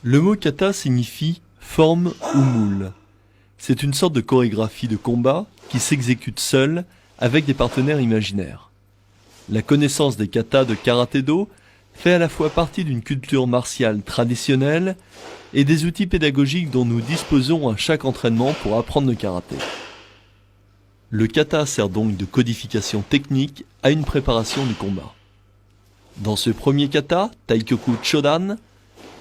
Le mot kata signifie forme ou moule. C'est une sorte de chorégraphie de combat qui s'exécute seule avec des partenaires imaginaires. La connaissance des katas de karaté-do fait à la fois partie d'une culture martiale traditionnelle et des outils pédagogiques dont nous disposons à chaque entraînement pour apprendre le karaté. Le kata sert donc de codification technique à une préparation du combat. Dans ce premier kata, Taikyoku Chodan,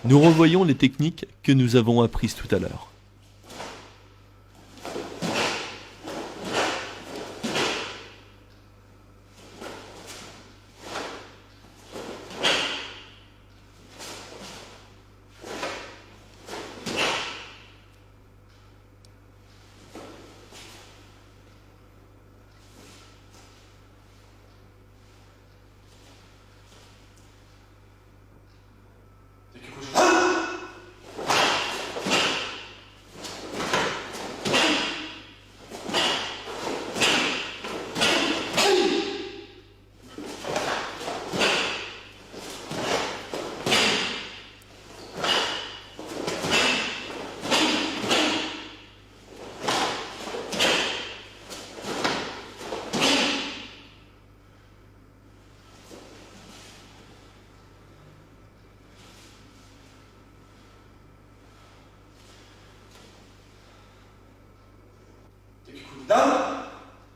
nous revoyons les techniques que nous avons apprises tout à l'heure.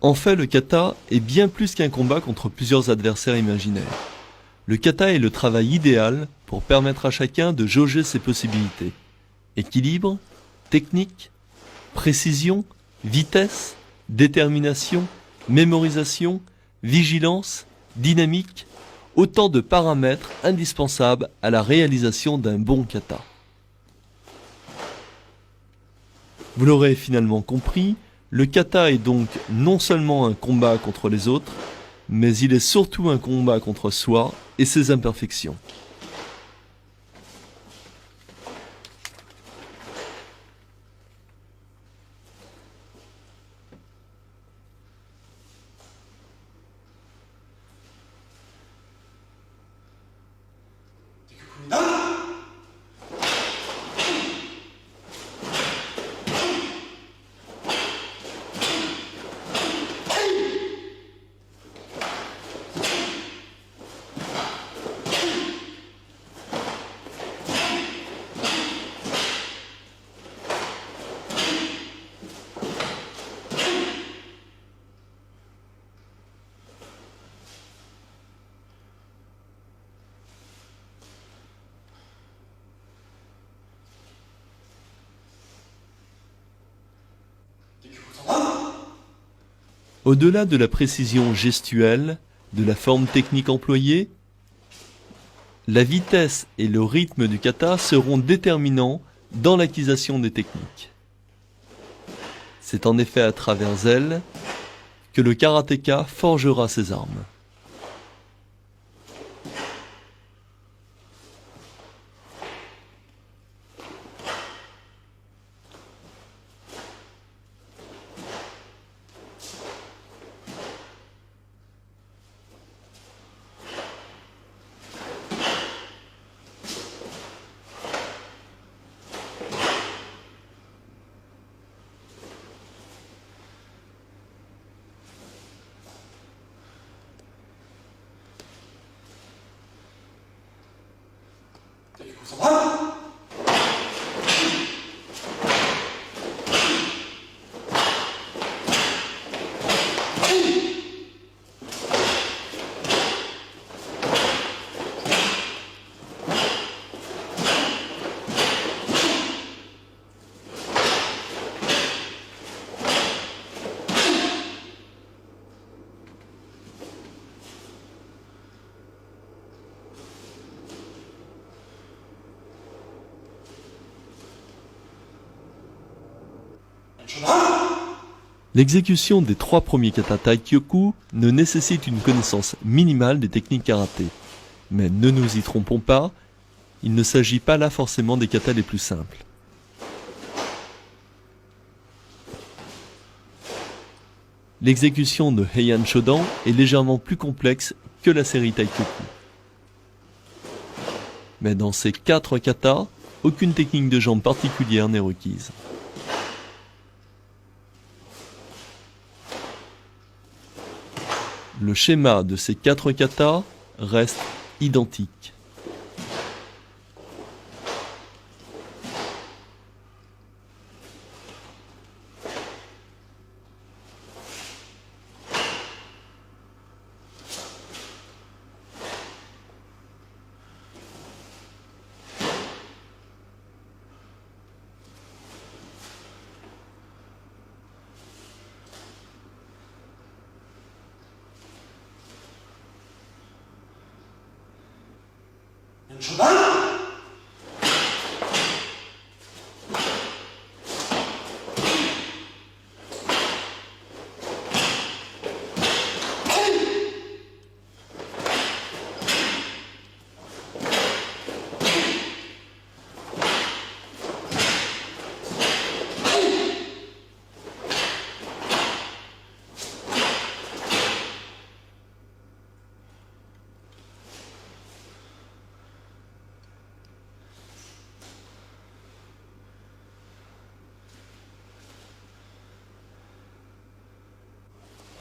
En fait, le kata est bien plus qu'un combat contre plusieurs adversaires imaginaires. Le kata est le travail idéal pour permettre à chacun de jauger ses possibilités. Équilibre, technique, précision, vitesse, détermination, mémorisation, vigilance, dynamique, autant de paramètres indispensables à la réalisation d'un bon kata. Vous l'aurez finalement compris, le kata est donc non seulement un combat contre les autres, mais il est surtout un combat contre soi et ses imperfections. Au-delà de la précision gestuelle, de la forme technique employée, la vitesse et le rythme du kata seront déterminants dans l'acquisition des techniques. C'est en effet à travers elles que le karatéka forgera ses armes. L'exécution des 3 premiers kata Taikyoku ne nécessite une connaissance minimale des techniques karaté. Mais ne nous y trompons pas, il ne s'agit pas là forcément des katas les plus simples. L'exécution de Heian Shodan est légèrement plus complexe que la série Taikyoku. Mais dans ces 4 katas, aucune technique de jambe particulière n'est requise. Le schéma de ces 4 katas reste identique.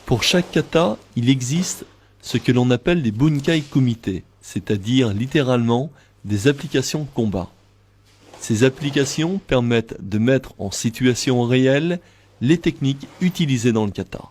Pour chaque kata, il existe ce que l'on appelle des bunkai kumite, c'est-à-dire littéralement des applications de combat. Ces applications permettent de mettre en situation réelle les techniques utilisées dans le kata.